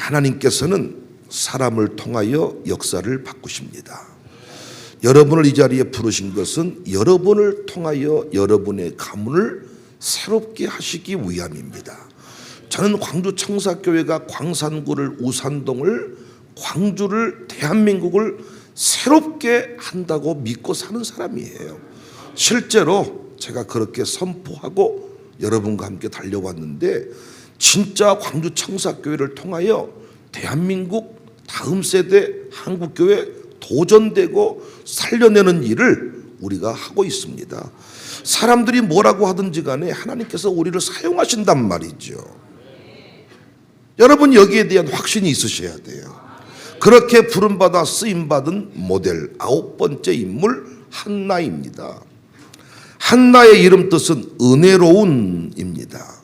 하나님께서는 사람을 통하여 역사를 바꾸십니다. 여러분을 이 자리에 부르신 것은 여러분을 통하여 여러분의 가문을 새롭게 하시기 위함입니다. 저는 광주 청사교회가 광산구를, 우산동을, 광주를, 대한민국을 새롭게 한다고 믿고 사는 사람이에요. 실제로 제가 그렇게 선포하고 여러분과 함께 달려왔는데, 진짜 광주 청사교회를 통하여 대한민국 다음 세대 한국교회 도전되고 살려내는 일을 우리가 하고 있습니다. 사람들이 뭐라고 하든지 간에 하나님께서 우리를 사용하신단 말이죠. 여러분, 여기에 대한 확신이 있으셔야 돼요. 그렇게 부름받아 쓰임받은 모델 9번째 인물 한나입니다. 한나의 이름 뜻은 은혜로운입니다.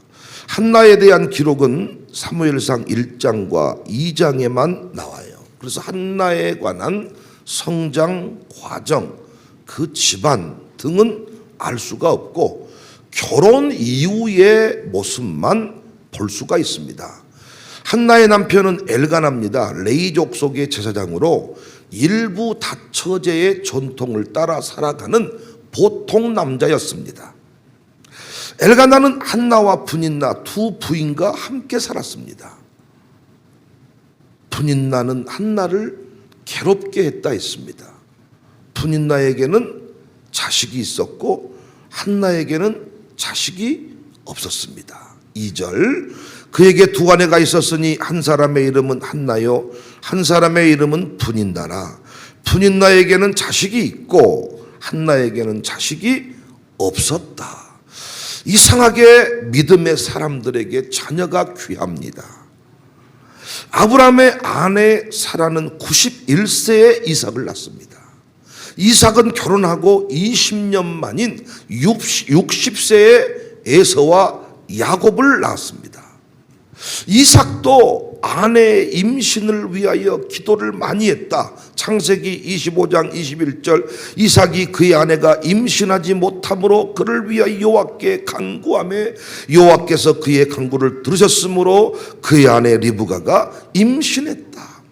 한나에 대한 기록은 사무엘상 1장과 2장에만 나와요. 그래서 한나에 관한 성장 과정, 그 집안 등은 알 수가 없고 결혼 이후의 모습만 볼 수가 있습니다. 한나의 남편은 엘가나입니다. 레위 족속의 제사장으로 일부 다처제의 전통을 따라 살아가는 보통 남자였습니다. 엘가나는 한나와 분인나 두 부인과 함께 살았습니다. 분인나는 한나를 괴롭게 했다 했습니다. 분인나에게는 자식이 있었고 한나에게는 자식이 없었습니다. 2절, 그에게 두 아내가 있었으니 한 사람의 이름은 한나요 한 사람의 이름은 분인나라. 분인나에게는 자식이 있고 한나에게는 자식이 없었다. 이상하게 믿음의 사람들에게 자녀가 귀합니다. 아브라함의 아내 사라는 91세에 이삭을 낳습니다. 이삭은 결혼하고 20년 만인 60세에 에서와 야곱을 낳았습니다. 이삭도 아내의 임신을 위하여 기도를 많이 했다. 창세기 25장 21절, 이삭이 그의 아내가 임신하지 못함으로 그를 위하여 여호와께 간구하며 여호와께서 그의 간구를 들으셨으므로 그의 아내 리브가가 임신했다.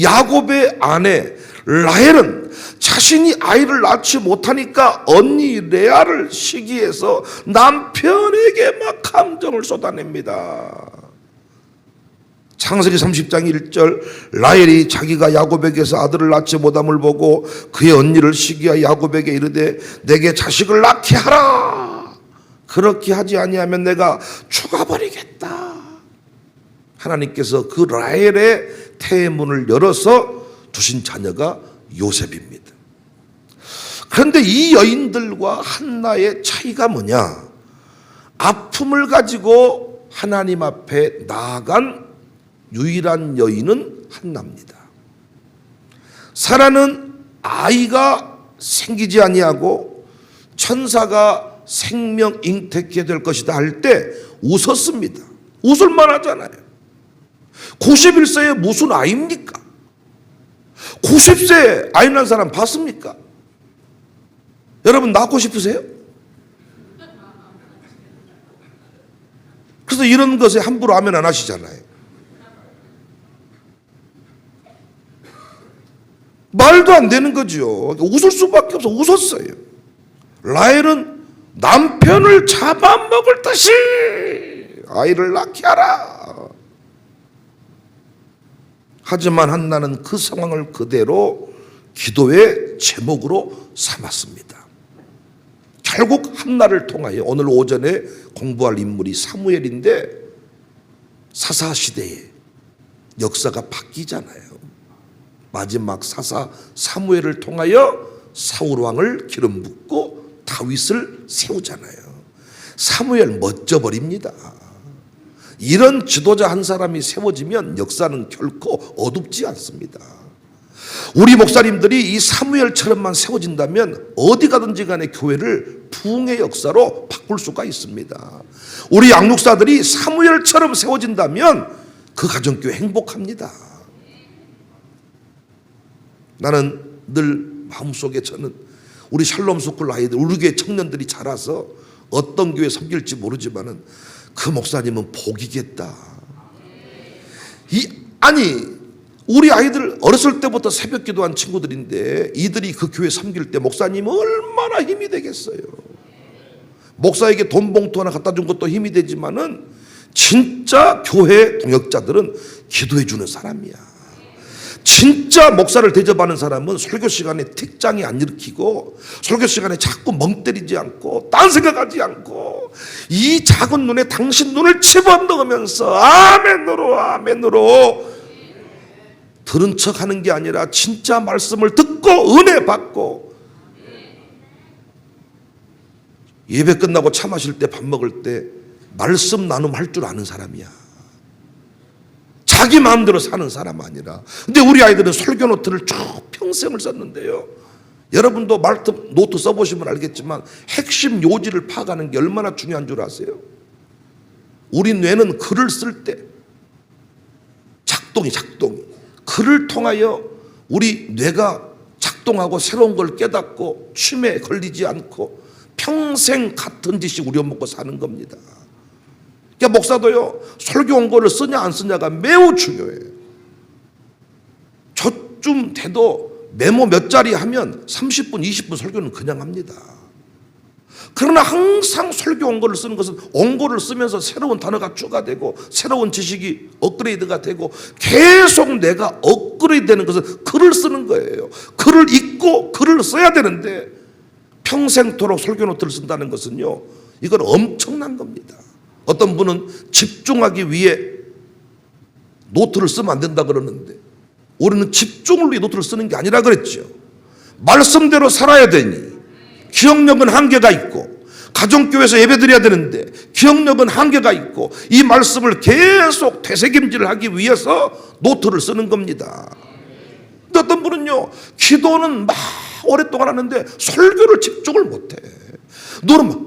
야곱의 아내 라헬은 자신이 아이를 낳지 못하니까 언니 레아를 시기해서 남편에게 막 감정을 쏟아냅니다. 창세기 30장 1절, 라헬이 자기가 야곱에게서 아들을 낳지 못함을 보고 그의 언니를 시기하여 야곱에게 이르되 내게 자식을 낳게 하라. 그렇게 하지 아니하면 내가 죽어버리겠다. 하나님께서 그 라헬의 태문을 열어서 주신 자녀가 요셉입니다. 그런데 이 여인들과 한나의 차이가 뭐냐? 아픔을 가지고 하나님 앞에 나아간 유일한 여인은 한나입니다. 사라는 아이가 생기지 아니하고 천사가 생명 잉태케 될 것이다 할 때 웃었습니다. 웃을 만하잖아요. 91세에 무슨 아이입니까? 90세에 아이 낳은 사람 봤습니까? 여러분 낳고 싶으세요? 그래서 이런 것에 함부로 아멘 안 하시잖아요. 말도 안 되는 거죠. 웃을 수밖에 없어. 웃었어요. 라헬은 남편을 잡아먹을 듯이 아이를 낳게 하라. 하지만 한나는 그 상황을 그대로 기도의 제목으로 삼았습니다. 결국 한나를 통하여 오늘 오전에 공부할 인물이 사무엘인데 사사시대에 역사가 바뀌잖아요. 마지막 사사 사무엘을 통하여 사울왕을 기름 붓고 다윗을 세우잖아요. 사무엘 멋져버립니다. 이런 지도자 한 사람이 세워지면 역사는 결코 어둡지 않습니다. 우리 목사님들이 이 사무엘처럼만 세워진다면 어디 가든지 간에 교회를 부흥의 역사로 바꿀 수가 있습니다. 우리 양육사들이 사무엘처럼 세워진다면 그 가정교회 행복합니다. 나는 늘 마음속에 저는 우리 샬롬 스쿨 아이들, 우리 교회 청년들이 자라서 어떤 교회 섬길지 모르지만은 그 목사님은 복이겠다. 아니 우리 아이들 어렸을 때부터 새벽 기도한 친구들인데 이들이 그 교회 섬길 때 목사님 얼마나 힘이 되겠어요. 목사에게 돈 봉투 하나 갖다 준 것도 힘이 되지만은 진짜 교회 동역자들은 기도해 주는 사람이야. 진짜 목사를 대접하는 사람은 설교 시간에 틱장이 안 일으키고 설교 시간에 자꾸 멍 때리지 않고 딴 생각하지 않고 이 작은 눈에 당신 눈을 집어넣으면서 아멘으로 아멘으로 들은 척하는 게 아니라 진짜 말씀을 듣고 은혜 받고 예배 끝나고 차 마실 때 밥 먹을 때 말씀 나눔 할 줄 아는 사람이야. 자기 마음대로 사는 사람 아니라. 근데 우리 아이들은 설교 노트를 쭉 평생을 썼는데요. 여러분도 노트 써보시면 알겠지만 핵심 요지를 파악하는 게 얼마나 중요한 줄 아세요? 우리 뇌는 글을 쓸 때 작동이 글을 통하여 우리 뇌가 작동하고 새로운 걸 깨닫고 춤에 걸리지 않고 평생 같은 짓이 우려먹고 사는 겁니다. 그러니까 목사도요, 설교 원고를 쓰냐 안 쓰냐가 매우 중요해요. 저쯤 돼도 메모 몇 자리 하면 30분, 20분 설교는 그냥 합니다. 그러나 항상 설교 원고를 쓰는 것은 원고를 쓰면서 새로운 단어가 추가되고 새로운 지식이 업그레이드가 되고 계속 내가 업그레이드 되는 것은 글을 쓰는 거예요. 글을 읽고 글을 써야 되는데 평생토록 설교 노트를 쓴다는 것은요, 이건 엄청난 겁니다. 어떤 분은 집중하기 위해 노트를 쓰면 안 된다 그러는데 우리는 집중을 위해 노트를 쓰는 게 아니라 그랬죠. 말씀대로 살아야 되니 기억력은 한계가 있고 가정교회에서 예배드려야 되는데 기억력은 한계가 있고 이 말씀을 계속 되새김질을 하기 위해서 노트를 쓰는 겁니다. 근데 어떤 분은요, 기도는 막 오랫동안 하는데 설교를 집중을 못해. 너는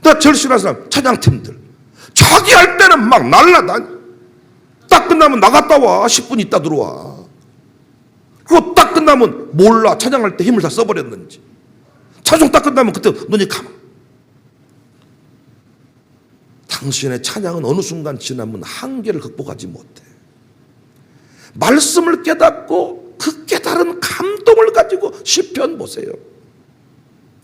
나 제일 싫어하는 사람 찬양팀들 자기 할 때는 막 날라다니. 딱 끝나면 나갔다 와. 10분 있다 들어와. 그거 딱 끝나면 몰라. 찬양할 때 힘을 다 써버렸는지. 찬송 딱 끝나면 그때 눈이 감아. 당신의 찬양은 어느 순간 지나면 한계를 극복하지 못해. 말씀을 깨닫고 그 깨달은 감동을 가지고 시편 보세요.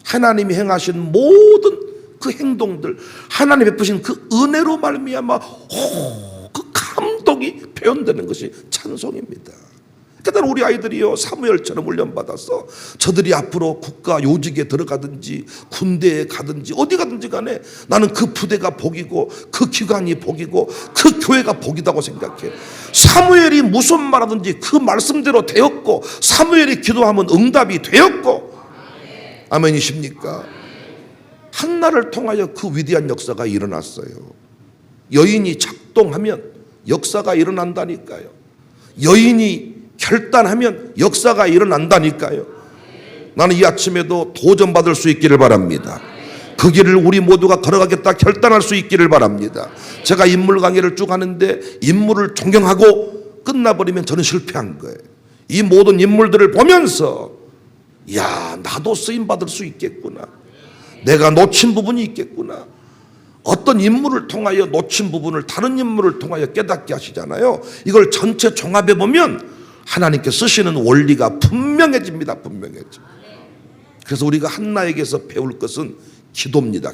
하나님이 행하신 모든 그 행동들, 하나님 베푸신 그 은혜로 말미암아 그 감동이 표현되는 것이 찬송입니다. 그러니까 우리 아이들이요, 사무엘처럼 훈련받아서 저들이 앞으로 국가 요직에 들어가든지 군대에 가든지 어디 가든지 간에 나는 그 부대가 복이고 그 기관이 복이고 그 교회가 복이다고 생각해. 사무엘이 무슨 말하든지 그 말씀대로 되었고 사무엘이 기도하면 응답이 되었고. 아멘이십니까? 한나를 통하여 그 위대한 역사가 일어났어요. 여인이 작동하면 역사가 일어난다니까요. 여인이 결단하면 역사가 일어난다니까요. 나는 이 아침에도 도전받을 수 있기를 바랍니다. 그 길을 우리 모두가 걸어가겠다 결단할 수 있기를 바랍니다. 제가 인물 강의를 쭉 하는데 인물을 존경하고 끝나버리면 저는 실패한 거예요. 이 모든 인물들을 보면서 야, 나도 쓰임받을 수 있겠구나. 내가 놓친 부분이 있겠구나. 어떤 인물을 통하여 놓친 부분을 다른 인물을 통하여 깨닫게 하시잖아요. 이걸 전체 종합해 보면 하나님께 쓰시는 원리가 분명해집니다. 분명해져. 그래서 우리가 한나에게서 배울 것은 기도입니다.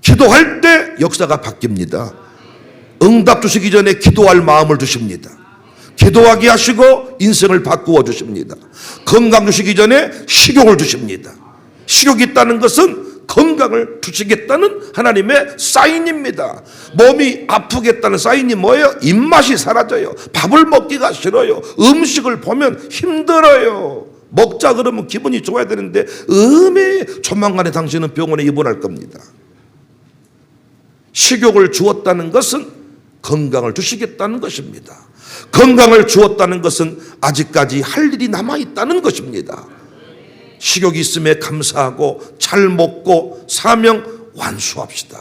기도할 때 역사가 바뀝니다. 응답 주시기 전에 기도할 마음을 주십니다. 기도하게 하시고 인생을 바꾸어 주십니다. 건강 주시기 전에 식욕을 주십니다. 식욕이 있다는 것은 건강을 주시겠다는 하나님의 사인입니다. 몸이 아프겠다는 사인이 뭐예요? 입맛이 사라져요. 밥을 먹기가 싫어요. 음식을 보면 힘들어요. 먹자 그러면 기분이 좋아야 되는데 조만간에 당신은 병원에 입원할 겁니다. 식욕을 주었다는 것은 건강을 주시겠다는 것입니다. 건강을 주었다는 것은 아직까지 할 일이 남아있다는 것입니다. 식욕이 있음에 감사하고 잘 먹고 사명 완수합시다.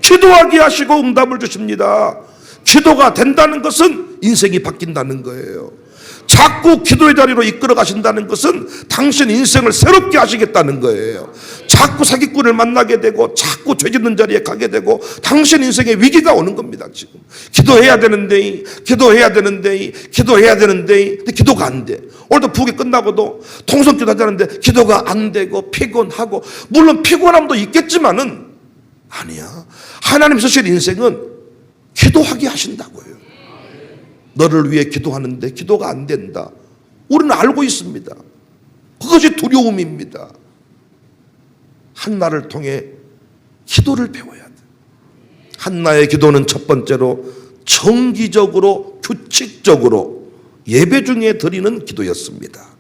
기도하게 하시고 응답을 주십니다. 기도가 된다는 것은 인생이 바뀐다는 거예요. 자꾸 기도의 자리로 이끌어 가신다는 것은 당신 인생을 새롭게 하시겠다는 거예요. 자꾸 사기꾼을 만나게 되고 자꾸 죄 짓는 자리에 가게 되고 당신 인생에 위기가 오는 겁니다. 지금 기도해야 되는데 근데 기도가 안 돼. 오늘도 부흥회 끝나고도 통성기도 하자는데 기도가 안 되고 피곤하고, 물론 피곤함도 있겠지만은 아니야. 하나님 쓰실 인생은 기도하게 하신다고요. 너를 위해 기도하는데 기도가 안 된다. 우리는 알고 있습니다. 그것이 두려움입니다. 한나를 통해 기도를 배워야 돼. 한나의 기도는 첫 번째로 정기적으로 규칙적으로 예배 중에 드리는 기도였습니다.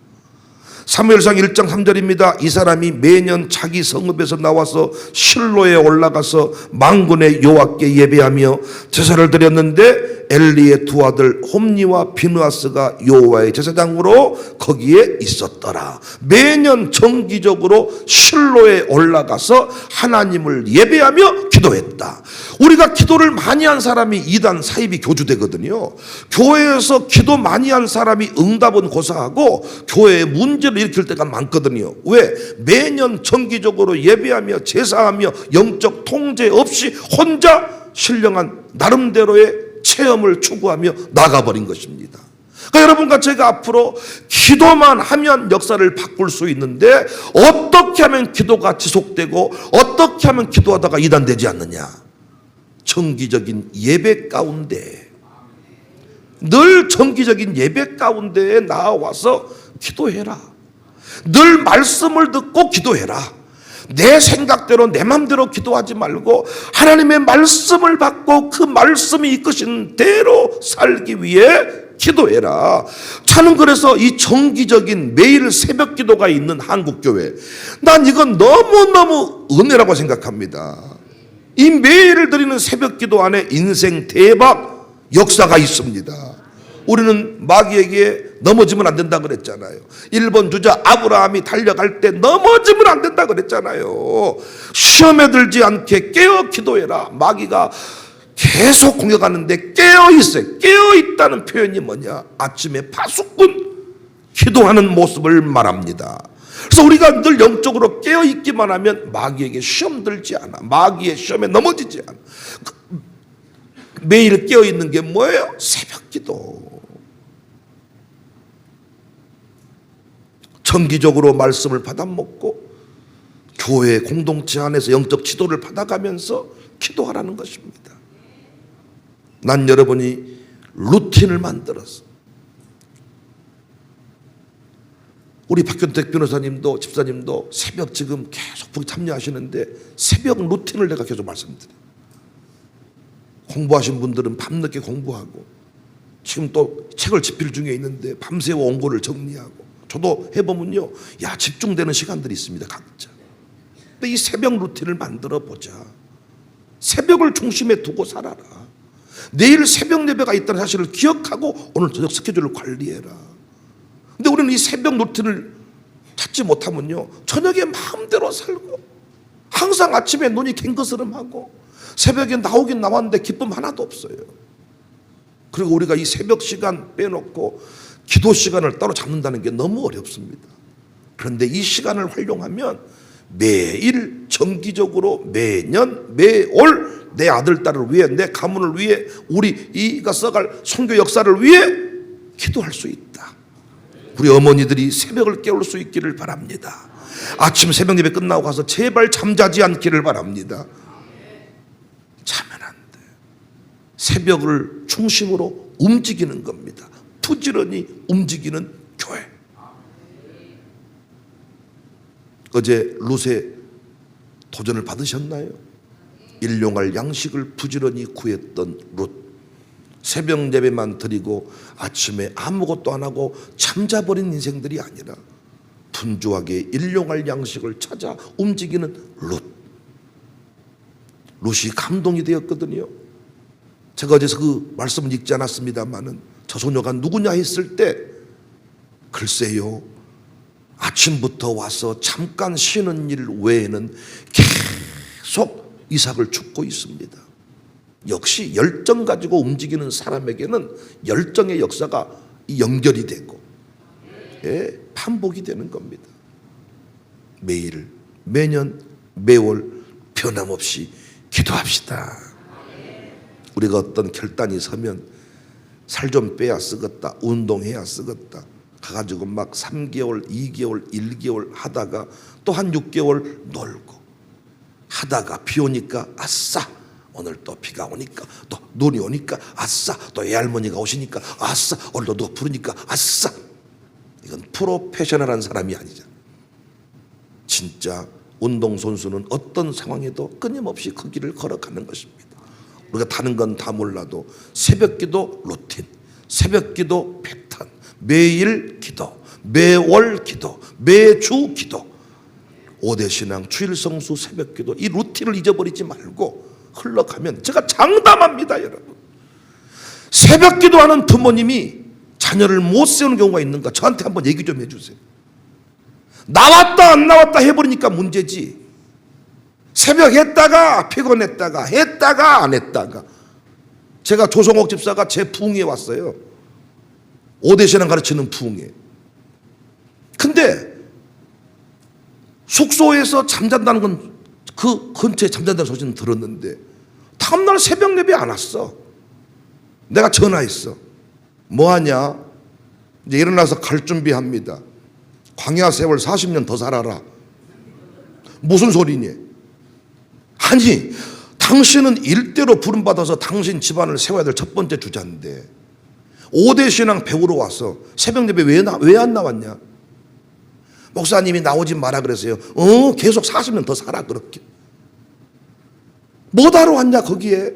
사무엘상 1장 3절입니다. 이 사람이 매년 자기 성읍에서 나와서 실로에 올라가서 만군의 여호와께 예배하며 제사를 드렸는데 엘리의 두 아들 홈니와 비느하스가 여호와의 제사장으로 거기에 있었더라. 매년 정기적으로 실로에 올라가서 하나님을 예배하며 기도했다. 우리가 기도를 많이 한 사람이 이단 사이비 교주되거든요. 교회에서 기도 많이 한 사람이 응답은 고사하고 교회에 문제를 일으킬 때가 많거든요. 왜? 매년 정기적으로 예배하며 제사하며 영적 통제 없이 혼자 신령한 나름대로의 체험을 추구하며 나가버린 것입니다. 그러니까 여러분과 제가 앞으로 기도만 하면 역사를 바꿀 수 있는데 어떻게 하면 기도가 지속되고 어떻게 하면 기도하다가 이단되지 않느냐? 정기적인 예배 가운데, 늘 정기적인 예배 가운데에 나와서 기도해라. 늘 말씀을 듣고 기도해라. 내 생각대로 내 맘대로 기도하지 말고 하나님의 말씀을 받고 그 말씀이 이끄신 대로 살기 위해 기도해라. 저는 그래서 이 정기적인 매일 새벽 기도가 있는 한국교회, 난 이건 너무너무 은혜라고 생각합니다. 이 매일을 드리는 새벽 기도 안에 인생 대박 역사가 있습니다. 우리는 마귀에게 넘어지면 안 된다 그랬잖아요. 1번 주자 아브라함이 달려갈 때 넘어지면 안 된다 그랬잖아요. 시험에 들지 않게 깨어 기도해라. 마귀가 계속 공격하는데 깨어있어요. 깨어있다는 표현이 뭐냐? 아침에 파수꾼 기도하는 모습을 말합니다. 그래서 우리가 늘 영적으로 깨어있기만 하면 마귀에게 시험 들지 않아. 마귀의 시험에 넘어지지 않아. 매일 깨어있는 게 뭐예요? 새벽 기도. 정기적으로 말씀을 받아먹고 교회 공동체 안에서 영적 지도를 받아가면서 기도하라는 것입니다. 난 여러분이 루틴을 만들어서, 우리 박현택 변호사님도 집사님도 새벽 지금 계속 부흥 참여하시는데 새벽 루틴을 내가 계속 말씀드려요. 공부하신 분들은 밤늦게 공부하고, 지금 또 책을 집필 중에 있는데 밤새 원고를 정리하고, 저도 해보면요, 야, 집중되는 시간들이 있습니다, 각자. 근데 이 새벽 루틴을 만들어 보자. 새벽을 중심에 두고 살아라. 내일 새벽 예배가 있다는 사실을 기억하고 오늘 저녁 스케줄을 관리해라. 근데 우리는 이 새벽 루틴을 찾지 못하면요, 저녁에 마음대로 살고 항상 아침에 눈이 갱거스름하고 새벽에 나오긴 나왔는데 기쁨 하나도 없어요. 그리고 우리가 이 새벽 시간 빼놓고 기도 시간을 따로 잡는다는 게 너무 어렵습니다. 그런데 이 시간을 활용하면 매일 정기적으로 매년 매올 내 아들 딸을 위해, 내 가문을 위해, 우리 이가 써갈 선교 역사를 위해 기도할 수 있다. 우리 어머니들이 새벽을 깨울 수 있기를 바랍니다. 아침 새벽 예배 끝나고 가서 제발 잠자지 않기를 바랍니다. 자면 안 돼. 새벽을 중심으로 움직이는 겁니다. 부지런히 움직이는 교회. 어제 룻에 도전을 받으셨나요? 일용할 양식을 부지런히 구했던 룻. 새벽 예배만 드리고 아침에 아무것도 안 하고 잠자버린 인생들이 아니라 분주하게 일용할 양식을 찾아 움직이는 룻. 룻이 감동이 되었거든요. 제가 어제서 그 말씀을 읽지 않았습니다마는 저 소녀가 누구냐 했을 때, 글쎄요, 아침부터 와서 잠깐 쉬는 일 외에는 계속 이삭을 줍고 있습니다. 역시 열정 가지고 움직이는 사람에게는 열정의 역사가 연결이 되고 반복이 되는 겁니다. 매일, 매년, 매월 변함없이 기도합시다. 우리가 어떤 결단이 서면 살 좀 빼야 쓰겠다, 운동해야 쓰겠다 가가지고 막 3개월, 2개월, 1개월 하다가 또 한 6개월 놀고 하다가 비 오니까 아싸, 오늘 또 비가 오니까 또 눈이 오니까 아싸, 또 애할머니가 오시니까 아싸, 오늘 또 누가 부르니까 아싸. 이건 프로페셔널한 사람이 아니잖아. 진짜 운동선수는 어떤 상황에도 끊임없이 그 길을 걸어가는 것입니다. 우리가 다른 건 다 몰라도 새벽기도 루틴, 새벽기도 패턴, 매일 기도, 매월 기도, 매주 기도, 5대 신앙, 주일성수, 새벽기도, 이 루틴을 잊어버리지 말고 흘러가면 제가 장담합니다, 여러분. 새벽기도하는 부모님이 자녀를 못 세우는 경우가 있는가? 저한테 한번 얘기 좀 해주세요. 나왔다 안 나왔다 해버리니까 문제지. 새벽 했다가 피곤했다가 했다가 안 했다가. 제가 조성옥 집사가 제 부흥회에 왔어요. 5대 신앙 가르치는 부흥회. 근데 숙소에서 잠잔다는 건 그 근처에 잠잔다는 소식은 들었는데 다음날 새벽 예배 안 왔어. 내가 전화했어. 뭐하냐? 이제 일어나서 갈 준비합니다. 광야 세월 40년 더 살아라. 무슨 소리니? 아니, 당신은 일대로 부름받아서 당신 집안을 세워야 될 첫 번째 주자인데 5대 신앙 배우러 와서 새벽 예배 왜 안 나왔냐? 목사님이 나오지 마라 그랬어요. 계속 40년 더 살아 그렇게. 뭐하러 왔냐 거기에?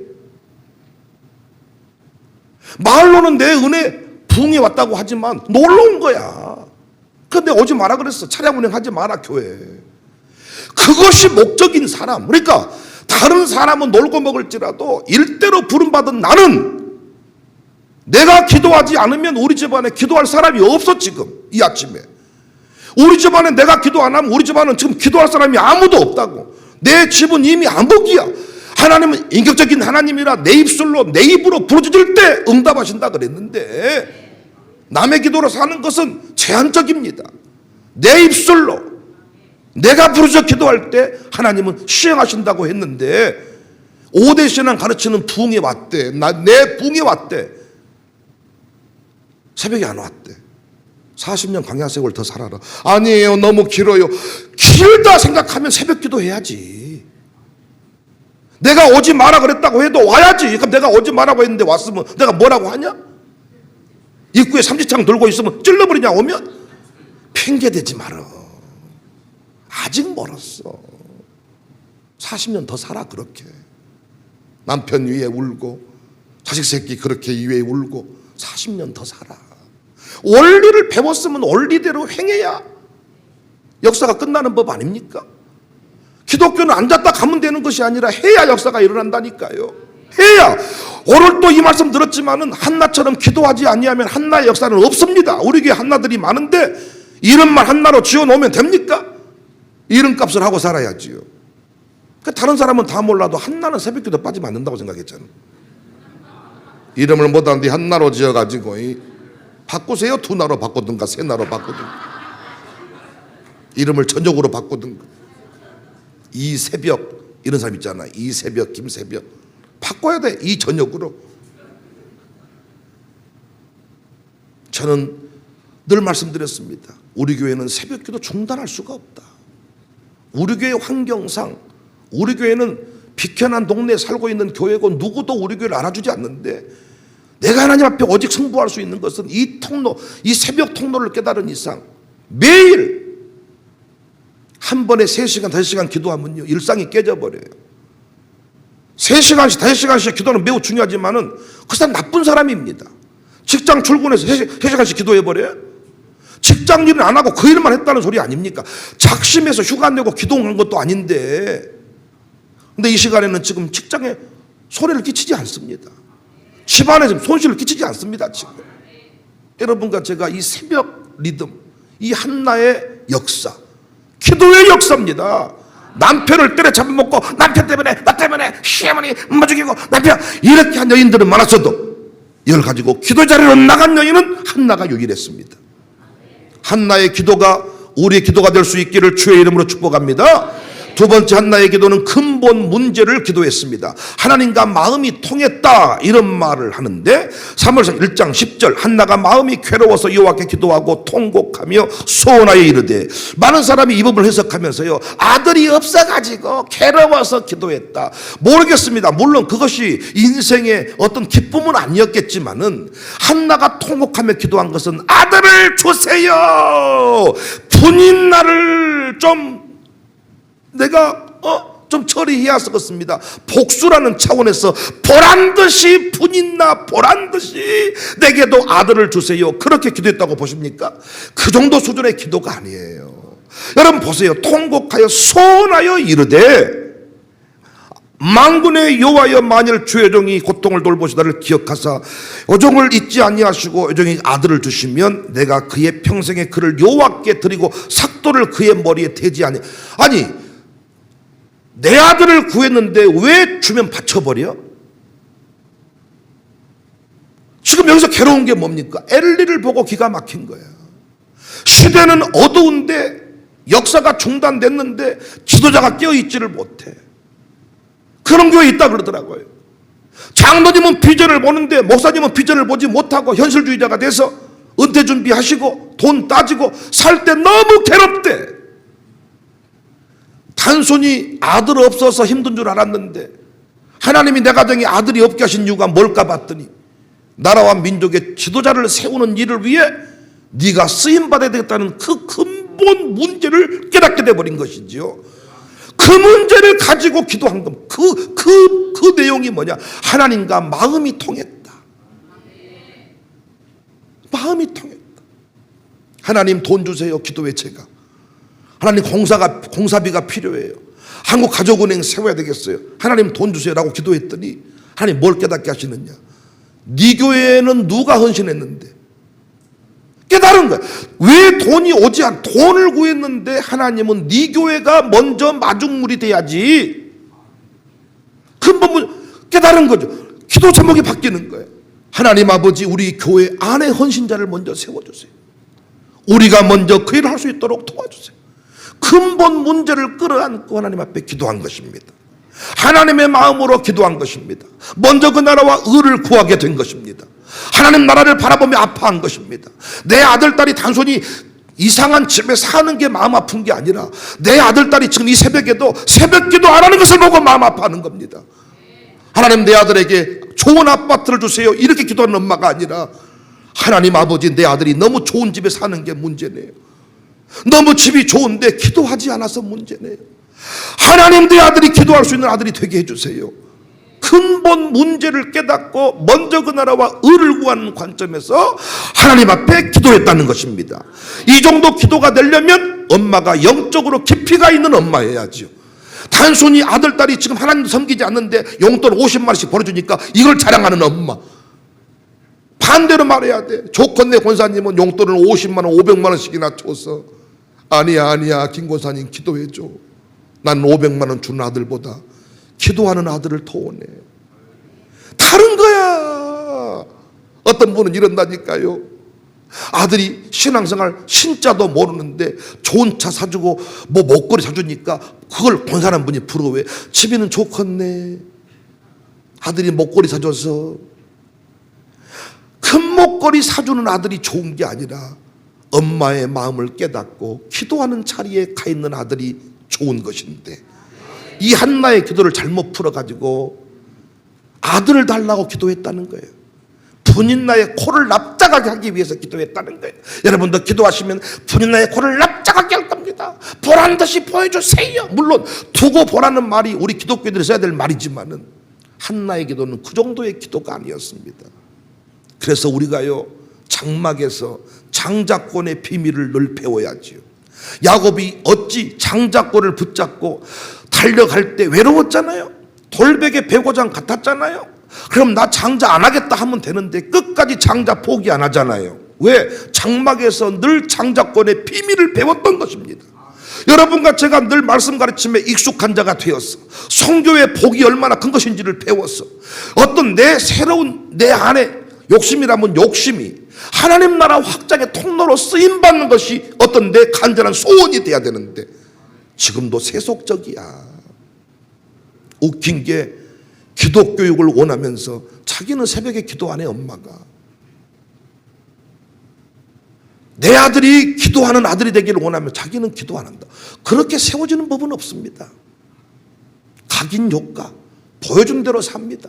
말로는 내 은혜 부흥에 왔다고 하지만 놀러 온 거야. 근데 오지 마라 그랬어. 차량 운행하지 마라 교회. 그것이 목적인 사람. 그러니까 다른 사람은 놀고 먹을지라도 일대로 부름받은 나는 내가 기도하지 않으면 우리 집안에 기도할 사람이 없어. 지금 이 아침에 우리 집안에 내가 기도 안 하면 우리 집안은 지금 기도할 사람이 아무도 없다고. 내 집은 이미 암흑이야. 하나님은 인격적인 하나님이라 내 입술로 내 입으로 부르짖을 때 응답하신다 그랬는데 남의 기도로 사는 것은 제한적입니다. 내 입술로 내가 부르짖어 기도할 때 하나님은 시행하신다고 했는데 5대 신앙 가르치는 부흥에 왔대. 내 부흥에 왔대. 새벽에 안 왔대. 40년 광야 세월 더 살아라. 아니에요, 너무 길어요. 길다 생각하면 새벽 기도 해야지. 내가 오지 마라 그랬다고 해도 와야지. 그럼 내가 오지 마라고 했는데 왔으면 내가 뭐라고 하냐? 입구에 삼지창 들고 있으면 찔러버리냐 오면? 핑계대지 마라. 아직 멀었어. 40년 더 살아 그렇게. 남편 위에 울고 자식 새끼 그렇게 위에 울고 40년 더 살아. 원리를 배웠으면 원리대로 행해야 역사가 끝나는 법 아닙니까? 기독교는 앉았다 가면 되는 것이 아니라 해야 역사가 일어난다니까요. 해야. 오늘 또 이 말씀 들었지만은 한나처럼 기도하지 아니하면 한나의 역사는 없습니다. 우리 교회 한나들이 많은데 이름만 한나로 지어놓으면 됩니까? 이름값을 하고 살아야지요. 다른 사람은 다 몰라도 한나는 새벽기도 빠지면 안 된다고 생각했잖아. 이름을 못하는데 한나로 지어가지고 바꾸세요. 투나로 바꾸든가 세나로 바꾸든가 이름을 전적으로 바꾸든가. 이새벽 이런 사람 있잖아. 이새벽 김새벽 바꿔야 돼. 이 저녁으로. 저는 늘 말씀드렸습니다. 우리 교회는 새벽기도 중단할 수가 없다. 우리 교회 환경상 우리 교회는 비켜난 동네에 살고 있는 교회고 누구도 우리 교회를 알아주지 않는데 내가 하나님 앞에 오직 승부할 수 있는 것은 이 통로, 이 새벽 통로를 깨달은 이상 매일 한 번에 3시간, 5시간 기도하면요 일상이 깨져버려요. 3시간씩, 5시간씩 기도는 매우 중요하지만은 그 사람 나쁜 사람입니다. 직장 출근해서 3시간씩 기도해버려요. 직장 일은 안 하고 그 일만 했다는 소리 아닙니까? 작심해서 휴가 내고 기도한 것도 아닌데. 근데 이 시간에는 지금 직장에 소리를 끼치지 않습니다. 집안에 지금 손실을 끼치지 않습니다. 지금 여러분과 제가 이 새벽 리듬, 이 한나의 역사, 기도의 역사입니다. 남편을 때려잡아먹고 남편 때문에 나 때문에 시어머니 엄마 죽이고 남편 이렇게 한 여인들은 많았어도 이걸 가지고 기도 자리로 나간 여인은 한나가 유일했습니다. 한나의 기도가 우리의 기도가 될 수 있기를 주의 이름으로 축복합니다. 두 번째, 한나의 기도는 근본 문제를 기도했습니다. 하나님과 마음이 통했다, 이런 말을 하는데 사무엘상 1장 10절, 한나가 마음이 괴로워서 여호와께 기도하고 통곡하며 소원하여 이르되, 많은 사람이 이 부분을 해석하면서요, 아들이 없어가지고 괴로워서 기도했다. 모르겠습니다. 물론 그것이 인생의 어떤 기쁨은 아니었겠지만은 한나가 통곡하며 기도한 것은 아들을 주세요, 분인 날을 좀 내가 좀 처리해야 쓰겠습니다. 복수라는 차원에서 보란듯이 분인나 보란듯이 내게도 아들을 주세요, 그렇게 기도했다고 보십니까? 그 정도 수준의 기도가 아니에요. 여러분 보세요. 통곡하여 소원하여 이르되, 만군의 여호와여, 만일 주의 종이 고통을 돌보시다를 기억하사 요종을 잊지 아니하시고 요종이 아들을 주시면 내가 그의 평생에 그를 여호와께 드리고 삭도를 그의 머리에 대지 아니. 아니, 내 아들을 구했는데 왜 주면 바쳐버려? 지금 여기서 괴로운 게 뭡니까? 엘리를 보고 기가 막힌 거야. 시대는 어두운데, 역사가 중단됐는데 지도자가 깨어있지를 못해. 그런 교회 있다 그러더라고요. 장로님은 비전을 보는데 목사님은 비전을 보지 못하고 현실주의자가 돼서 은퇴 준비하시고 돈 따지고 살 때 너무 괴롭대. 단순히 아들 없어서 힘든 줄 알았는데 하나님이 내 가정에 아들이 없게 하신 이유가 뭘까 봤더니, 나라와 민족의 지도자를 세우는 일을 위해 네가 쓰임받아야 되겠다는 그 근본 문제를 깨닫게 돼버린 것이지요. 그 문제를 가지고 기도한 겁니다. 그 내용이 뭐냐? 하나님과 마음이 통했다. 마음이 통했다. 하나님 돈 주세요, 기도해. 제가 하나님 공사비가 필요해요. 한국가족은행 세워야 되겠어요. 하나님 돈 주세요라고 기도했더니 하나님 뭘 깨닫게 하시느냐? 네 교회에는 누가 헌신했는데? 깨달은 거야. 왜 돈이 오지 않? 돈을 구했는데 하나님은 네 교회가 먼저 마중물이 돼야지. 근본 깨달은 거죠. 기도 제목이 바뀌는 거예요. 하나님 아버지, 우리 교회 안에 헌신자를 먼저 세워주세요. 우리가 먼저 그 일을 할 수 있도록 도와주세요. 근본 문제를 끌어안고 하나님 앞에 기도한 것입니다. 하나님의 마음으로 기도한 것입니다. 먼저 그 나라와 의를 구하게 된 것입니다. 하나님 나라를 바라보며 아파한 것입니다. 내 아들, 딸이 단순히 이상한 집에 사는 게 마음 아픈 게 아니라 내 아들, 딸이 지금 이 새벽에도 새벽기도 안 하는 것을 보고 마음 아파하는 겁니다. 하나님, 내 아들에게 좋은 아파트를 주세요, 이렇게 기도하는 엄마가 아니라, 하나님 아버지, 내 아들이 너무 좋은 집에 사는 게 문제네요. 너무 집이 좋은데 기도하지 않아서 문제네요. 하나님, 내 아들이 기도할 수 있는 아들이 되게 해주세요. 근본 문제를 깨닫고 먼저 그 나라와 의를 구하는 관점에서 하나님 앞에 기도했다는 것입니다. 이 정도 기도가 되려면 엄마가 영적으로 깊이가 있는 엄마여야죠. 단순히 아들, 딸이 지금 하나님도 섬기지 않는데 용돈 50만 원씩 벌어주니까 이걸 자랑하는 엄마. 반대로 말해야 돼. 조건내 권사님은 용돈을 50만 원, 500만 원씩이나 줘서, 아니야 김 권사님 기도해줘. 난 500만 원 주는 아들보다 기도하는 아들을 더 원해. 다른 거야. 어떤 분은 이런다니까요. 아들이 신앙생활 신자도 모르는데 좋은 차 사주고 뭐 목걸이 사주니까 그걸 본 사람 분이 부러워해. 집이는 좋겠네, 아들이 목걸이 사줘서. 큰 목걸이 사주는 아들이 좋은 게 아니라 엄마의 마음을 깨닫고 기도하는 자리에 가 있는 아들이 좋은 것인데, 이 한나의 기도를 잘못 풀어가지고 아들을 달라고 기도했다는 거예요. 분인나의 코를 납작하게 하기 위해서 기도했다는 거예요. 여러분도 기도하시면 분인나의 코를 납작하게 할 겁니다. 보란듯이 보여주세요. 물론 두고 보라는 말이 우리 기독교인들이 써야 될 말이지만은 한나의 기도는 그 정도의 기도가 아니었습니다. 그래서 우리가요, 장막에서 장자권의 비밀을 늘 배워야지요. 야곱이 어찌 장자권을 붙잡고 달려갈 때 외로웠잖아요. 돌베개 배고장 같았잖아요. 그럼 나 장자 안 하겠다 하면 되는데 끝까지 장자 포기 안 하잖아요. 왜? 장막에서 늘 장자권의 비밀을 배웠던 것입니다. 여러분과 제가 늘 말씀 가르침에 익숙한 자가 되었어. 성교의 복이 얼마나 큰 것인지를 배웠어. 어떤 내 새로운 내 안에 욕심이라면 욕심이 하나님 나라 확장의 통로로 쓰임받는 것이 어떤 내 간절한 소원이 돼야 되는데 지금도 세속적이야. 웃긴 게 기독교육을 원하면서 자기는 새벽에 기도 안 해. 엄마가 내 아들이 기도하는 아들이 되기를 원하면 자기는 기도 안 한다. 그렇게 세워지는 법은 없습니다. 각인 효과 보여준 대로 삽니다.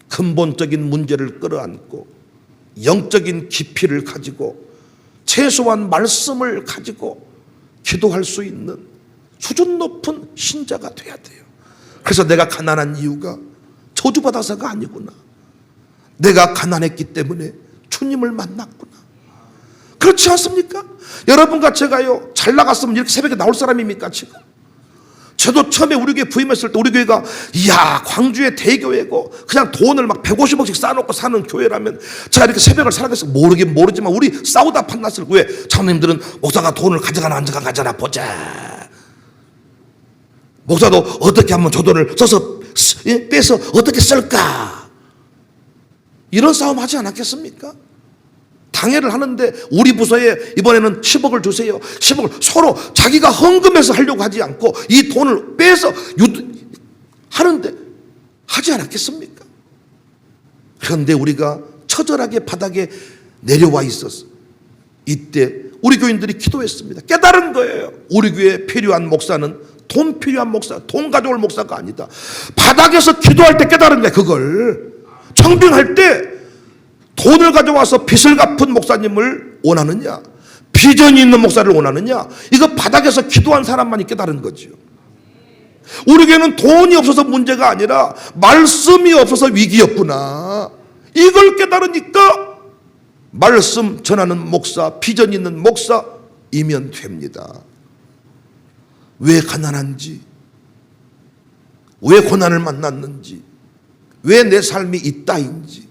근본적인 문제를 끌어안고 영적인 깊이를 가지고 최소한 말씀을 가지고 기도할 수 있는 수준 높은 신자가 돼야 돼요. 그래서 내가 가난한 이유가 저주받아서가 아니구나. 내가 가난했기 때문에 주님을 만났구나. 그렇지 않습니까? 여러분과 제가요 잘 나갔으면 이렇게 새벽에 나올 사람입니까 지금? 저도 처음에 우리 교회 부임했을 때 우리 교회가 이야 광주의 대교회고 그냥 돈을 막 150억씩 쌓아놓고 사는 교회라면 제가 이렇게 새벽을 살아가서 모르긴 모르지만 우리 싸우다 판났을 왜 장로님들은 목사가 돈을 가져가나 안 가져가나 보자. 목사도 어떻게 하면 저 돈을 써서 빼서 어떻게 쓸까? 이런 싸움 하지 않았겠습니까? 당회를 하는데 우리 부서에 이번에는 10억을 주세요. 10억을 서로 자기가 헌금해서 하려고 하지 않고 이 돈을 빼서 하는데 하지 않았겠습니까? 그런데 우리가 처절하게 바닥에 내려와 있었어. 이때 우리 교인들이 기도했습니다. 깨달은 거예요. 우리 교회에 필요한 목사는 돈 필요한 목사, 돈 가져올 목사가 아니다. 바닥에서 기도할 때 깨달은 거야. 그걸 청빙할 때 돈을 가져와서 빚을 갚은 목사님을 원하느냐, 비전이 있는 목사를 원하느냐, 이거 바닥에서 기도한 사람만이 깨달은 거죠. 우리 교회는 돈이 없어서 문제가 아니라 말씀이 없어서 위기였구나. 이걸 깨달으니까 말씀 전하는 목사, 비전 있는 목사이면 됩니다. 왜 가난한지, 왜 고난을 만났는지, 왜 내 삶이 이따인지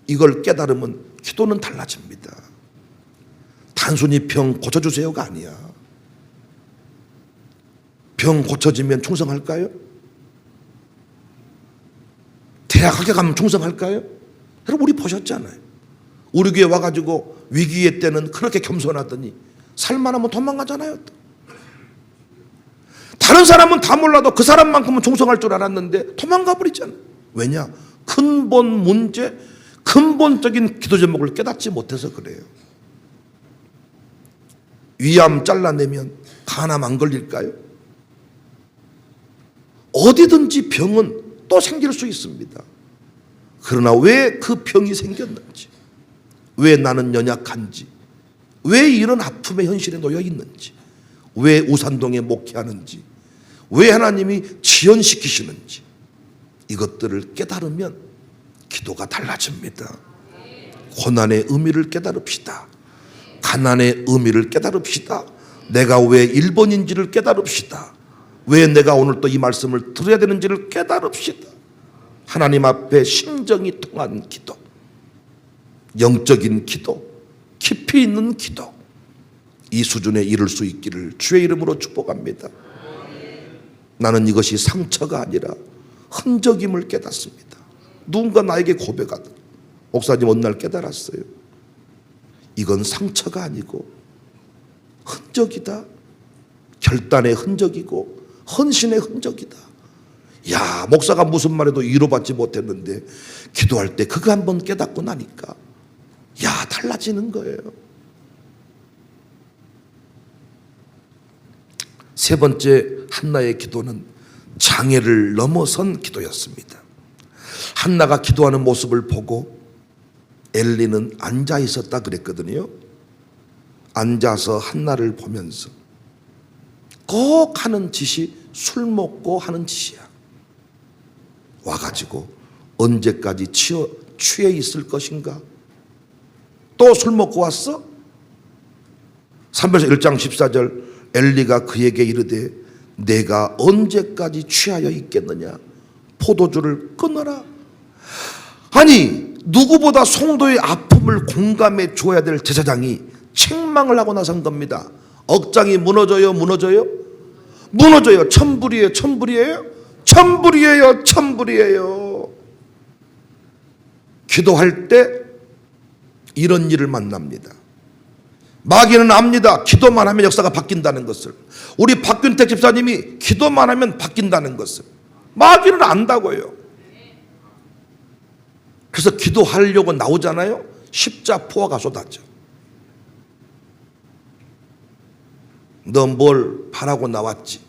이걸 깨달으면 기도는 달라집니다. 단순히 병 고쳐주세요가 아니야. 병 고쳐지면 충성할까요? 대학 학교 가면 충성할까요? 여러분 우리 보셨잖아요. 우리 교회 와가지고 위기의 때는 그렇게 겸손하더니 살만하면 도망가잖아요. 다른 사람은 다 몰라도 그 사람만큼은 충성할 줄 알았는데 도망가 버리잖아요. 왜냐? 근본 문제, 근본적인 기도 제목을 깨닫지 못해서 그래요. 위암 잘라내면 간암 안 걸릴까요? 어디든지 병은 또 생길 수 있습니다. 그러나 왜 그 병이 생겼는지, 왜 나는 연약한지, 왜 이런 아픔의 현실에 놓여 있는지, 왜 우산동에 목회하는지, 왜 하나님이 지연시키시는지 이것들을 깨달으면 기도가 달라집니다. 고난의 의미를 깨달읍시다. 가난의 의미를 깨달읍시다. 내가 왜 1번인지를 깨달읍시다. 왜 내가 오늘 또 이 말씀을 들어야 되는지를 깨달읍시다. 하나님 앞에 심정이 통한 기도, 영적인 기도, 깊이 있는 기도, 이 수준에 이를 수 있기를 주의 이름으로 축복합니다. 나는 이것이 상처가 아니라 흔적임을 깨닫습니다. 누군가 나에게 고백하다. 목사님 어느 날 깨달았어요. 이건 상처가 아니고 흔적이다. 결단의 흔적이고 헌신의 흔적이다. 야, 목사가 무슨 말해도 위로받지 못했는데 기도할 때 그거 한번 깨닫고 나니까 야, 달라지는 거예요. 세 번째 한나의 기도는 장애를 넘어선 기도였습니다. 한나가 기도하는 모습을 보고 엘리는 앉아 있었다 그랬거든요. 앉아서 한나를 보면서 꼭 하는 짓이 술 먹고 하는 짓이야. 와가지고 언제까지 취해 있을 것인가? 또 술 먹고 왔어? 3벌서 1장 14절 엘리가 그에게 이르되 내가 언제까지 취하여 있겠느냐? 포도주를 끊어라. 아니, 누구보다 성도의 아픔을 공감해 줘야 될 제사장이 책망을 하고 나선 겁니다. 억장이 무너져요, 무너져요? 무너져요. 천불이에요, 천불이에요? 천불이에요, 천불이에요. 기도할 때 이런 일을 만납니다. 마귀는 압니다. 기도만 하면 역사가 바뀐다는 것을. 우리 박균택 집사님이 기도만 하면 바뀐다는 것을 마귀는 안다고요. 그래서 기도하려고 나오잖아요. 십자포화가 쏟아져. 너 뭘 바라고 나왔지?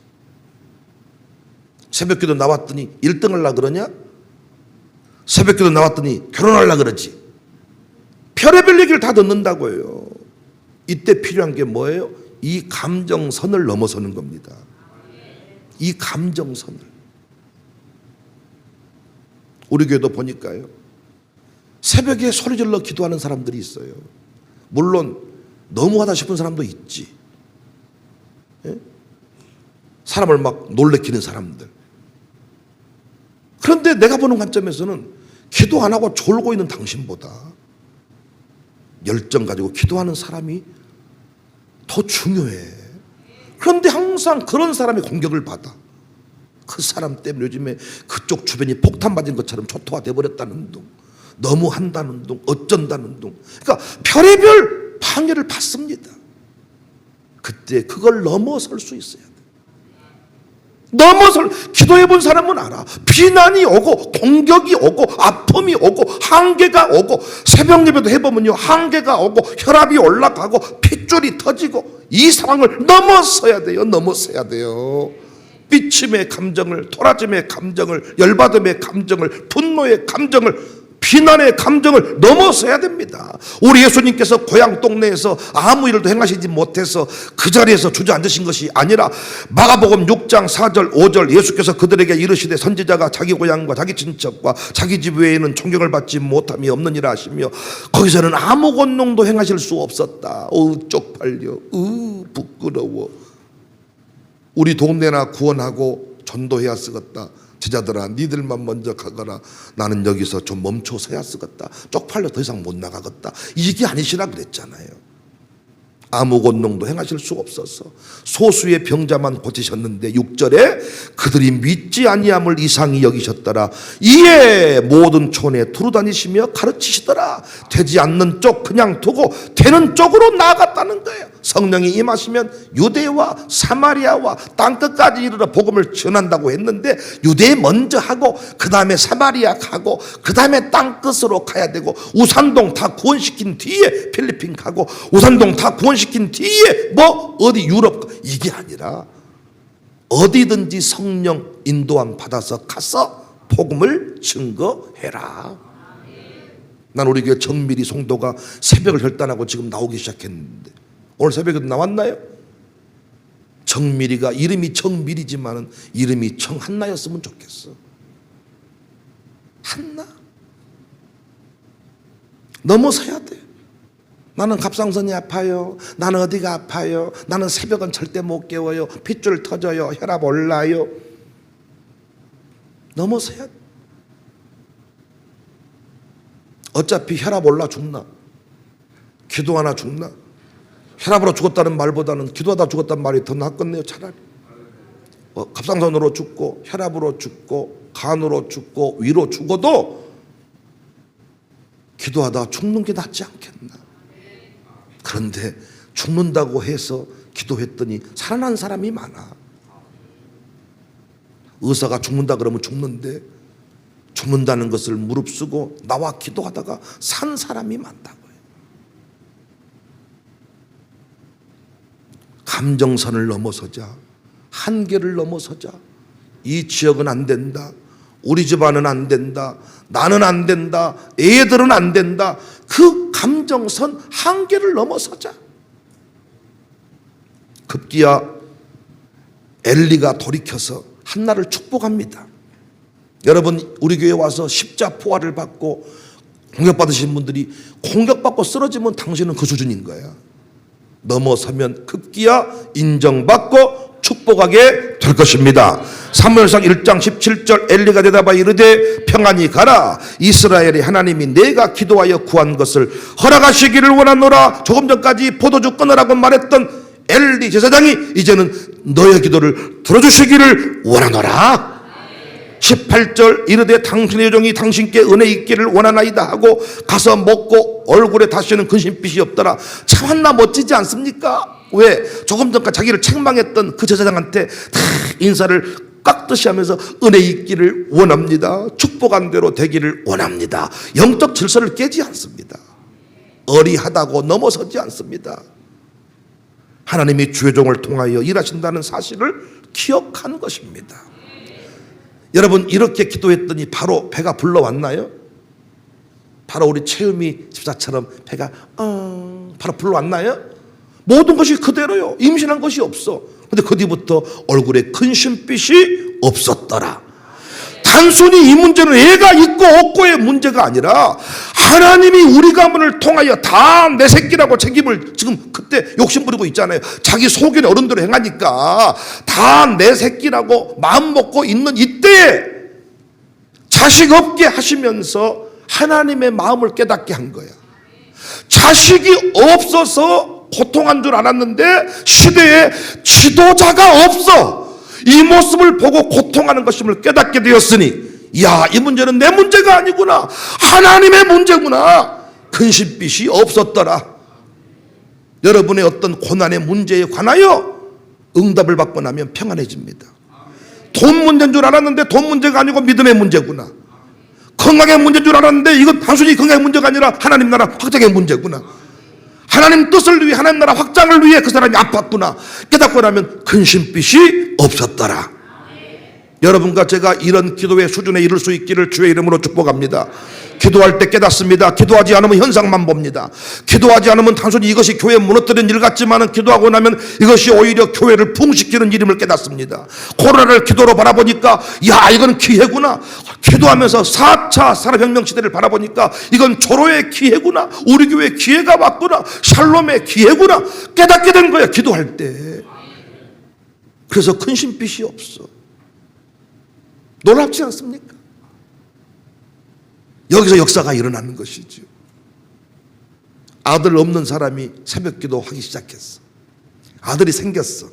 새벽기도 나왔더니 1등 하려고 그러냐? 새벽기도 나왔더니 결혼하려고 그러지. 별의별 얘기를 다 듣는다고요. 이때 필요한 게 뭐예요? 이 감정선을 넘어서는 겁니다. 이 감정선을. 우리 교회도 보니까요, 새벽에 소리질러 기도하는 사람들이 있어요. 물론 너무하다 싶은 사람도 있지. 예? 사람을 막 놀래키는 사람들. 그런데 내가 보는 관점에서는 기도 안 하고 졸고 있는 당신보다 열정 가지고 기도하는 사람이 더 중요해. 그런데 항상 그런 사람이 공격을 받아. 그 사람 때문에 요즘에 그쪽 주변이 폭탄 맞은 것처럼 초토화돼 버렸다는 둥, 너무 한다는 둥, 어쩐다는 둥. 그러니까 별의별 방해를 받습니다. 그때 그걸 넘어설 수 있어야 돼. 기도해 본 사람은 알아. 비난이 오고 공격이 오고 아픔이 오고 한계가 오고, 새벽 예배도 해보면요, 한계가 오고 혈압이 올라가고 핏줄이 터지고, 이 상황을 넘어서야 돼요. 넘어서야 돼요. 삐침의 감정을, 토라짐의 감정을, 열받음의 감정을, 분노의 감정을, 비난의 감정을 넘어서야 됩니다. 우리 예수님께서 고향 동네에서 아무 일도 행하시지 못해서 그 자리에서 주저앉으신 것이 아니라, 마가복음 6장 4절 5절 예수께서 그들에게 이르시되 선지자가 자기 고향과 자기 친척과 자기 집 외에는 존경을 받지 못함이 없느니라 하시며, 거기서는 아무 권능도 행하실 수 없었다. 쪽팔려, 부끄러워. 우리 동네나 구원하고 전도해야 쓰겠다. 제자들아, 니들만 먼저 가거라. 나는 여기서 좀 멈춰서야 쓰겠다. 쪽팔려 더 이상 못 나가겠다. 이게 아니시라 그랬잖아요. 아무 권능도 행하실 수 없어서 소수의 병자만 고치셨는데 6절에 그들이 믿지 아니함을 이상히 여기셨더라. 이에 모든 촌에 두루다니시며 가르치시더라. 되지 않는 쪽 그냥 두고 되는 쪽으로 나아갔다는 거예요. 성령이 임하시면 유대와 사마리아와 땅끝까지 이르러 복음을 전한다고 했는데, 유대에 먼저 하고 그 다음에 사마리아 가고 그 다음에 땅끝으로 가야 되고, 우산동 다 구원시킨 뒤에 필리핀 가고, 우산동 다 구원시킨 뒤에 뭐 어디 유럽, 이게 아니라 어디든지 성령 인도함 받아서 가서 복음을 증거해라. 난 우리 교회 정밀이 성도가 새벽을 결단하고 지금 나오기 시작했는데, 오늘 새벽에도 나왔나요? 정밀이가 이름이 정밀이지만은 이름이 정한나였으면 좋겠어. 한나. 넘어서야 돼. 나는 갑상선이 아파요. 나는 어디가 아파요. 나는 새벽은 절대 못 깨워요. 핏줄 터져요. 혈압 올라요. 넘어서야 돼. 어차피 혈압 올라 죽나? 기도하나 죽나? 혈압으로 죽었다는 말보다는 기도하다 죽었다는 말이 더 낫겠네요. 차라리 갑상선으로 죽고 혈압으로 죽고 간으로 죽고 위로 죽어도 기도하다 죽는 게 낫지 않겠나. 그런데 죽는다고 해서 기도했더니 살아난 사람이 많아. 의사가 죽는다 그러면 죽는데, 죽는다는 것을 무릅쓰고 나와 기도하다가 산 사람이 많다고요. 감정선을 넘어서자. 한계를 넘어서자. 이 지역은 안 된다. 우리 집안은 안 된다. 나는 안 된다. 애들은 안 된다. 그 감정선 한계를 넘어서자. 급기야 엘리가 돌이켜서 한나를 축복합니다. 여러분, 우리 교회에 와서 십자포화를 받고 공격받으신 분들이 공격받고 쓰러지면 당신은 그 수준인 거야. 넘어서면 급기야 인정받고 축복하게 될 것입니다. 사무엘상 1장 17절 엘리가 대답하여 이르되 평안히 가라. 이스라엘의 하나님이 내가 기도하여 구한 것을 허락하시기를 원하노라. 조금 전까지 포도주 끊으라고 말했던 엘리 제사장이 이제는 너의 기도를 들어주시기를 원하노라. 18절 이르되 당신의 여종이 당신께 은혜 있기를 원하나이다 하고 가서 먹고 얼굴에 다시는 근심빛이 없더라. 참 한나 멋지지 않습니까? 왜? 조금 전까지 자기를 책망했던 그 제사장한테 다 인사를 깍듯이 하면서 은혜 있기를 원합니다. 축복한 대로 되기를 원합니다. 영적 질서를 깨지 않습니다. 어리하다고 넘어서지 않습니다. 하나님이 주의 종을 통하여 일하신다는 사실을 기억한 것입니다. 여러분, 이렇게 기도했더니 바로 배가 불러왔나요? 바로 우리 최음이 집사처럼 배가 바로 불러왔나요? 모든 것이 그대로요. 임신한 것이 없어. 근데 그 뒤부터 얼굴에 근심빛이 없었더라. 단순히 이 문제는 애가 있고 없고의 문제가 아니라 하나님이 우리 가문을 통하여 다 내 새끼라고 책임을 지금 그때 욕심부리고 있잖아요. 자기 소견의 어른대로 행하니까 다 내 새끼라고 마음 먹고 있는 이때에 자식 없게 하시면서 하나님의 마음을 깨닫게 한 거야. 자식이 없어서 고통한 줄 알았는데 시대에 지도자가 없어 이 모습을 보고 고통하는 것임을 깨닫게 되었으니, 야, 이 문제는 내 문제가 아니구나, 하나님의 문제구나. 근심빛이 없었더라. 여러분의 어떤 고난의 문제에 관하여 응답을 받고 나면 평안해집니다. 돈 문제인 줄 알았는데 돈 문제가 아니고 믿음의 문제구나. 건강의 문제인 줄 알았는데 이건 단순히 건강의 문제가 아니라 하나님 나라 확장의 문제구나. 하나님 뜻을 위해, 하나님 나라 확장을 위해 그 사람이 아팠구나 깨닫고 나면 근심빛이 없었더라. 여러분과 제가 이런 기도의 수준에 이를 수 있기를 주의 이름으로 축복합니다. 기도할 때 깨닫습니다. 기도하지 않으면 현상만 봅니다. 기도하지 않으면 단순히 이것이 교회 무너뜨린 일 같지만 기도하고 나면 이것이 오히려 교회를 붕시키는 일임을 깨닫습니다. 코로나를 기도로 바라보니까 야, 이건 기회구나. 기도하면서 4차 산업혁명 시대를 바라보니까 이건 조로의 기회구나. 우리 교회에 기회가 왔구나. 샬롬의 기회구나. 깨닫게 된 거야, 기도할 때. 그래서 근심빛이 없어. 놀랍지 않습니까? 여기서 역사가 일어나는 것이죠. 아들 없는 사람이 새벽기도 하기 시작했어. 아들이 생겼어.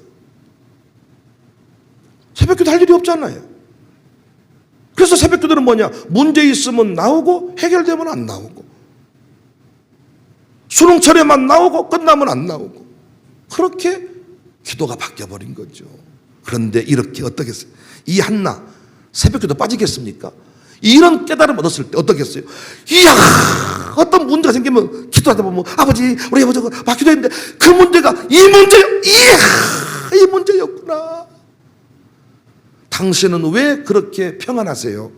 새벽기도 할 일이 없잖아요. 그래서 새벽기도는 뭐냐? 문제 있으면 나오고 해결되면 안 나오고, 수능철에만 나오고 끝나면 안 나오고, 그렇게 기도가 바뀌어버린 거죠. 그런데 이렇게 어떻게 했어요? 이 한나 새벽기도 빠지겠습니까? 이런 깨달음 얻었을 때 어떻겠어요? 이야, 어떤 문제가 생기면 기도하다 보면 아버지, 우리 아버지가 막 기도했는데 그 문제가 이 문제요. 이야, 이 문제였구나. 당신은 왜 그렇게 평안하세요?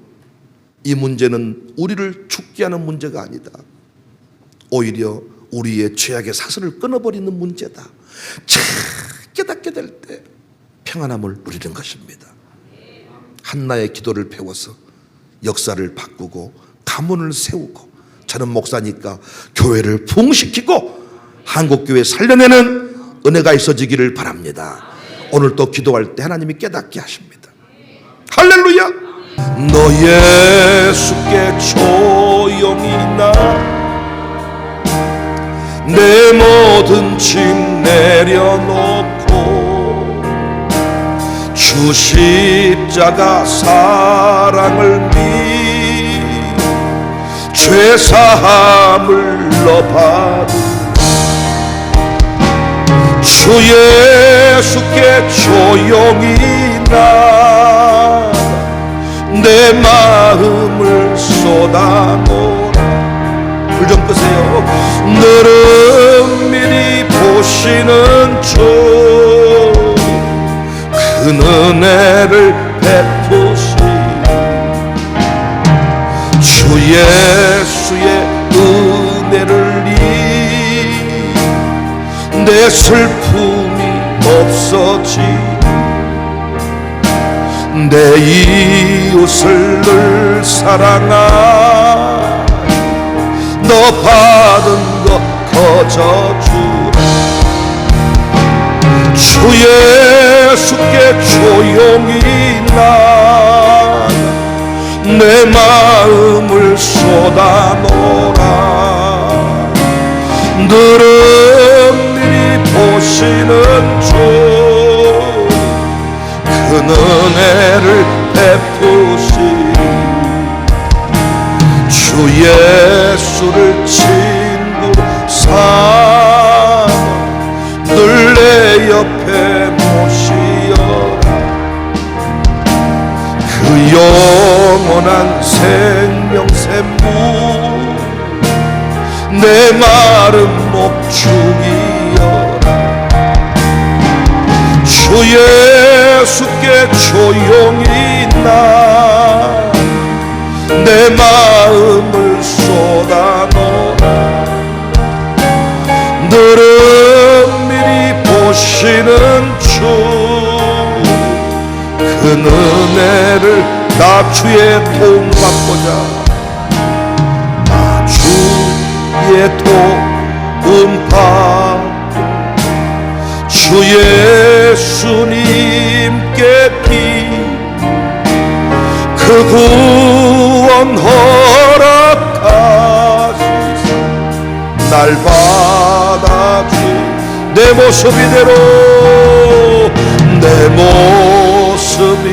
이 문제는 우리를 죽게 하는 문제가 아니다. 오히려 우리의 죄악의 사슬을 끊어버리는 문제다. 깨닫게 될 때 평안함을 누리는 것입니다. 한나의 기도를 배워서 역사를 바꾸고 가문을 세우고, 저는 목사니까 교회를 부흥시키고 한국교회 살려내는 은혜가 있어지기를 바랍니다. 오늘 또 기도할 때 하나님이 깨닫게 하십니다. 할렐루야. 너 예수께 조용히 나 내 모든 짐 내려놓고 주 십자가 사랑을 믿 죄사함을 너받은 주 예수께 조용히 나 내 마음을 쏟아놓아. 불 좀 끄세요. 너를 미리 보시는 주 그 은혜를 베푸시 주 예수의 은혜를 내 슬픔이 없어지 내 이웃을 늘 사랑하 너 받은 것 거저주라 주 예수께 조용히 나 내 마음을 쏟아놓아 늘은 미리 보시는 주 그 은혜를 베푸시 예수를 친구 삼아 늘 내 옆에 모시어라. 그 영원한 생명샘물 내 마른 목 죽이어라. 주 예수께 조용히 나 내 마음을 쏟아놓아. 늘은 미리 보시는 주, 그 은혜를 나 주의 도움 받고자 나 주의 도움 받고 주 예수님께 그 구원 허락하시사 날 받아주 내 모습 이대로 내 모습이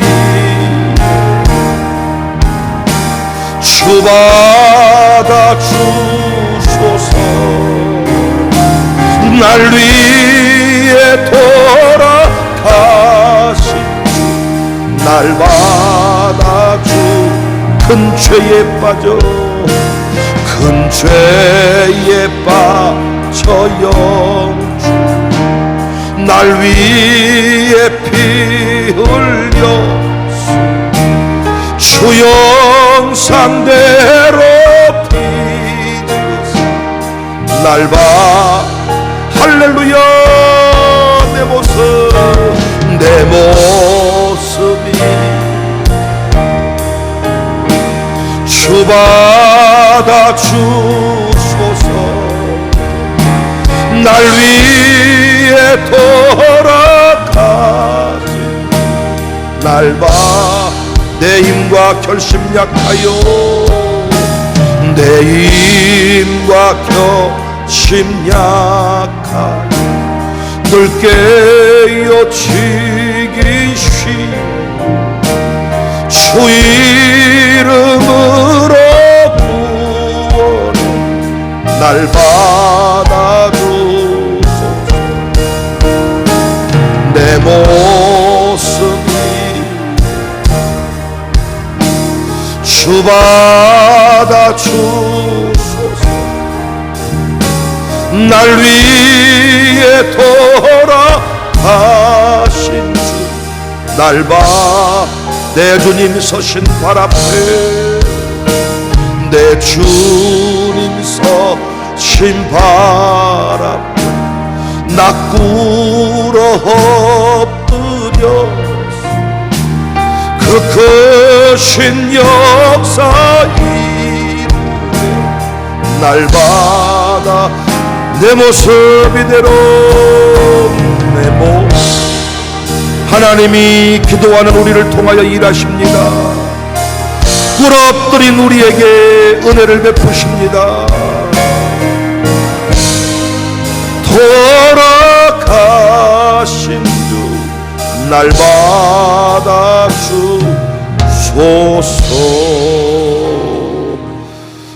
주 받아주소서. 날 위해 돌아가신 날 받아주 큰 죄에 빠져 큰 죄에 빠져 영주 날 위해 피 흘렸어. 주 영상대로 빛으사 날 봐. 할렐루야. 내 모습 내 모습이 주 받아주소서. 날 위해 돌아가지 날 봐. 내 힘과 결심 약하여 내 힘과 결심 약하여 늘 깨어지기 쉬 주 이름으로 구원해 날 받아주소서. 내 모습이 주 받아주소서. 날 위해 돌아가신 주 날 봐. 내 주님 서신 발 앞에 내 주님 서신 발 앞에 나 꿇어 엎드렸어. 그 크신 역사 이루에 날 받아 내 모습 이대로 내 모습. 하나님이 기도하는 우리를 통하여 일하십니다. 꿇어엎드린 우리에게 은혜를 베푸십니다. 돌아가신 주 날 받아주소서.